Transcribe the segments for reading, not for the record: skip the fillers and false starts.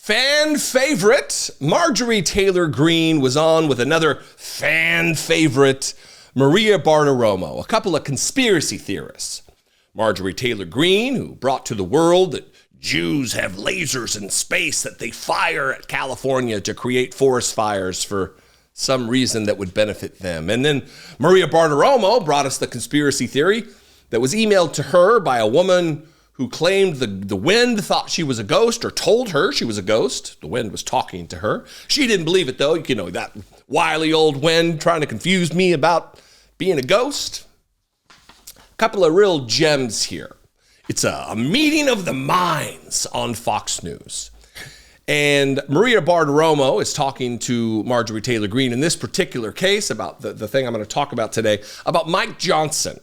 Fan favorite Marjorie Taylor Greene was on with another fan favorite, Maria Bartiromo, a couple of conspiracy theorists. Marjorie Taylor Greene, who brought to the world that Jews have lasers in space that they fire at California to create forest fires for some reason that would benefit them. And then Maria Bartiromo brought us the conspiracy theory that was emailed to her by a woman who claimed the wind thought she was a ghost or told her she was a ghost. The wind was talking to her. She didn't believe it, though. You know, that wily old wind trying to confuse me about being a ghost. A couple of real gems here. It's a meeting of the minds on Fox News. And Maria Bartiromo is talking to Marjorie Taylor Greene in this particular case about the thing I'm going to talk about today, about Mike Johnson.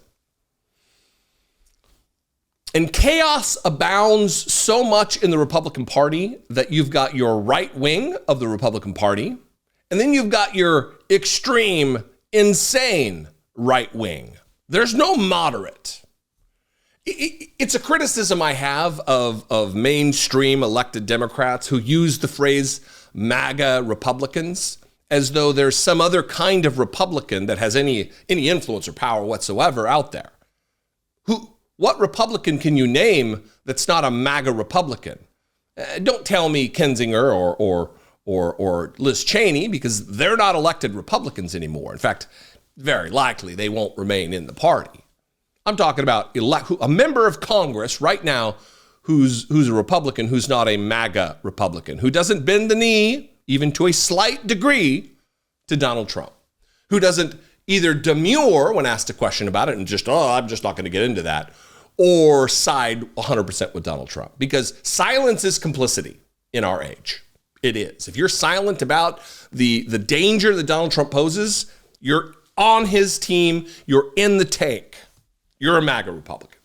And chaos abounds so much in the Republican Party that you've got your right wing of the Republican Party, and then you've got your extreme, insane right wing. There's no moderate. It's a criticism I have of mainstream elected Democrats who use the phrase MAGA Republicans as though there's some other kind of Republican that has any influence or power whatsoever out there. What Republican can you that's not a MAGA Republican? Don't tell me Kinzinger or Liz Cheney, because they're not elected Republicans anymore. In fact, very likely they won't remain in the party. I'm talking about a member of Congress right now who's a Republican, who's not a MAGA Republican, who doesn't bend the knee, even to a slight degree, to Donald Trump, who doesn't either demur when asked a question about it and just, I'm just not going to get into that, or side 100% with Donald Trump. Because silence is complicity in our age. It is. If you're silent about the danger that Donald Trump poses, you're on his team, you're in the tank. You're a MAGA Republican.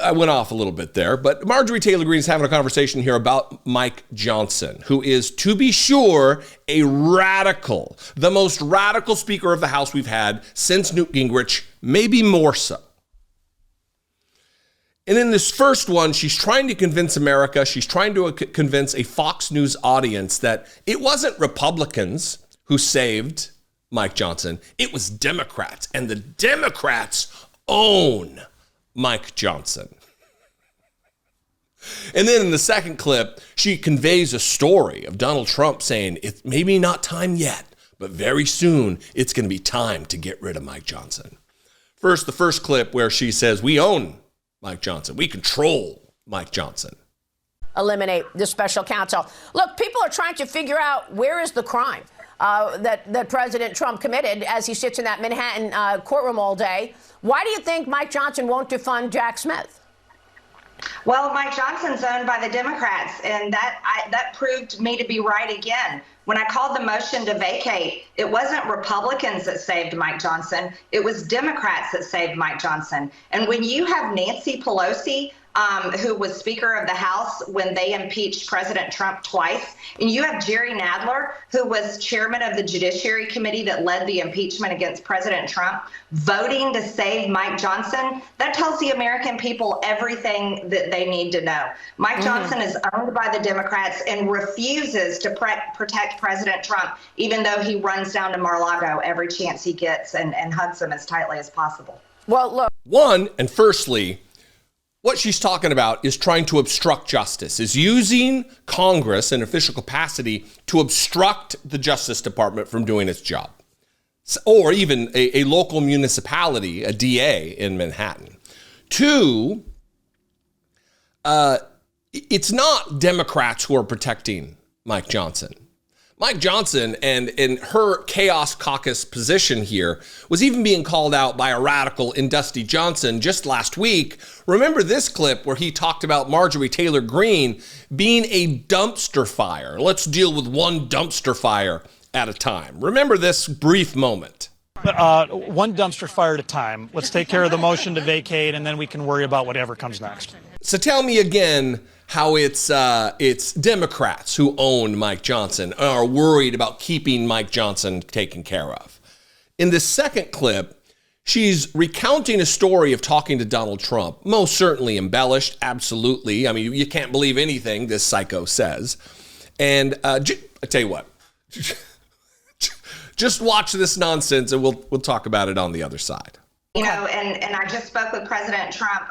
I went off a little bit there, but Marjorie Taylor Greene is having a conversation here about Mike Johnson, who is, to be sure, a radical, the most radical Speaker of the House we've had since Newt Gingrich, maybe more so. And in this first one, she's trying to convince America, she's trying to convince a Fox News audience that it wasn't Republicans who saved Mike Johnson, it was Democrats, and the Democrats own Mike Johnson. And then in the second clip, she conveys a story of Donald Trump saying, it's maybe not time yet, but very soon it's going to be time to get rid of Mike Johnson. First, the first clip where she says, we own Mike Johnson. We control Mike Johnson. Eliminate the special counsel. Look, people are trying to figure out where is the crime that President Trump committed as he sits in that Manhattan courtroom all day. Why do you think Mike Johnson won't defund Jack Smith? Well, Mike Johnson's owned by the Democrats, and that proved me to be right again. When I called the motion to vacate, it wasn't Republicans that saved Mike Johnson. It was Democrats that saved Mike Johnson. And when you have Nancy Pelosi, who was Speaker of the House when they impeached President Trump twice, and you have Jerry Nadler, who was chairman of the Judiciary Committee that led the impeachment against President Trump, voting to save Mike Johnson, that tells the American people everything that they need to know. Mike Johnson is owned by the Democrats and refuses to protect President Trump, even though he runs down to Mar-a-Lago every chance he gets and hugs him as tightly as possible. Well, look. Firstly, what she's talking about is trying to obstruct justice, is using Congress in official capacity to obstruct the Justice Department from doing its job, or even a local municipality, a DA in Manhattan. Two, it's not Democrats who are protecting Mike Johnson. Mike Johnson and in her Chaos Caucus position here was even being called out by a radical in Dusty Johnson just last week. Remember this clip where he talked about Marjorie Taylor Greene being a dumpster fire. Let's deal with one dumpster fire at a time. Remember this brief moment. One dumpster fire at a time. Let's take care of the motion to vacate, and then we can worry about whatever comes next. So tell me again how it's Democrats who own Mike Johnson and are worried about keeping Mike Johnson taken care of. In the second clip, She's recounting a story of talking to Donald Trump, most certainly embellished, absolutely. I mean, you can't believe anything this psycho says. And I tell you what, just watch this nonsense and we'll talk about it on the other side. You know, and I just spoke with President Trump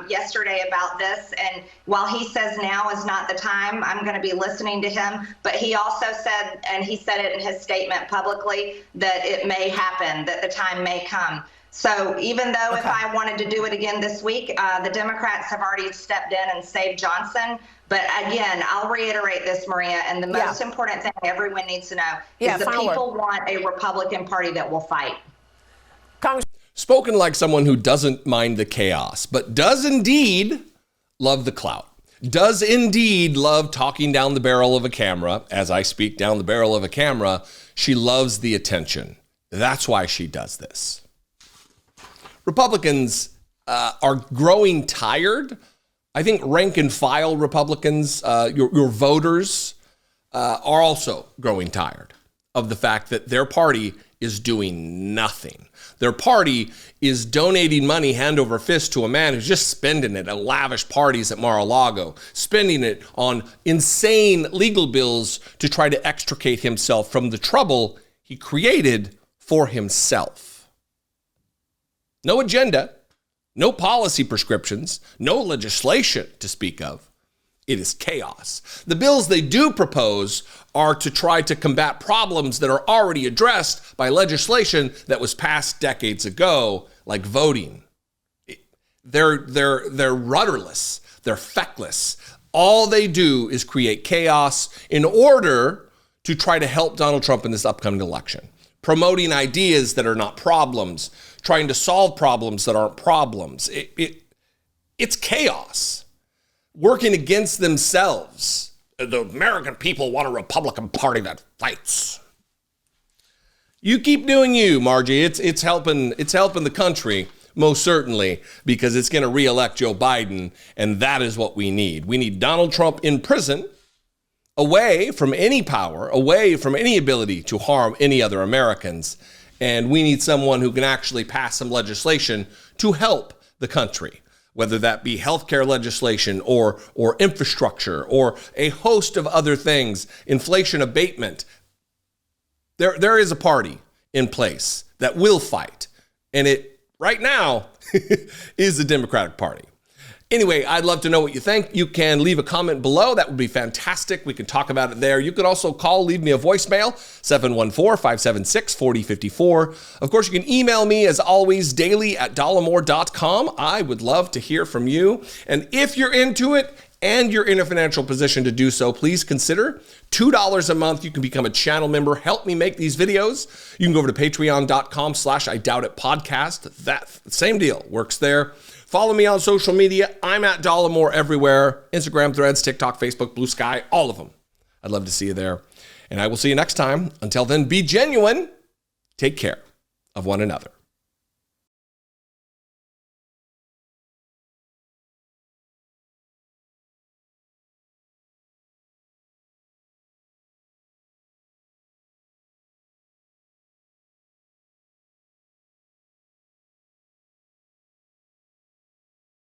yesterday about this. And while he says now is not the time, I'm going to be listening to him. But he also said, and he said it in his statement publicly, that it may happen, that the time may come. So even though if I wanted to do it again this week, the Democrats have already stepped in and saved Johnson. But again, I'll reiterate this, Maria, and the most important thing everyone needs to know is the people want a Republican Party that will fight. Spoken like someone who doesn't mind the chaos, but does indeed love the clout, does indeed love talking down the barrel of a camera. As I speak down the barrel of a camera, she loves the attention. That's why she does this. Republicans are growing tired. I think rank and file Republicans, your voters, are also growing tired of the fact that their party is doing nothing. Their party is donating money hand over fist to a man who's just spending it at lavish parties at Mar-a-Lago, spending it on insane legal bills to try to extricate himself from the trouble he created for himself. No agenda, no policy prescriptions, no legislation to speak of. It is chaos. The bills they do propose are to try to combat problems that are already addressed by legislation that was passed decades ago, like voting. They're rudderless. They're feckless. All they do is create chaos in order to try to help Donald Trump in this upcoming election, promoting ideas that are not problems, trying to solve problems that aren't problems. It's chaos. Working against themselves. The American people want a Republican Party that fights. You keep doing you, Margie. It's helping the country, most certainly, because it's going to reelect Joe Biden, and that is what we need. We need Donald Trump in prison, away from any power, away from any ability to harm any other Americans, and we need someone who can actually pass some legislation to help the country, whether that be healthcare legislation or infrastructure or a host of other things, inflation abatement. There is a party in place that will fight, and it right now is the Democratic Party. Anyway, I'd love to know what you think. You can leave a comment below. That would be fantastic. We can talk about it there. You could also leave me a voicemail, 714-576-4054. Of course, you can email me, as always, daily@dollemore.com. I would love to hear from you. And if you're into it and you're in a financial position to do so, please consider $2 a month. You can become a channel member. Help me make these videos. You can go over to patreon.com/IDoubtItPodcast. That same deal works there. Follow me on social media. I'm at Dollemore everywhere. Instagram, Threads, TikTok, Facebook, Blue Sky, all of them. I'd love to see you there. And I will see you next time. Until then, be genuine. Take care of one another.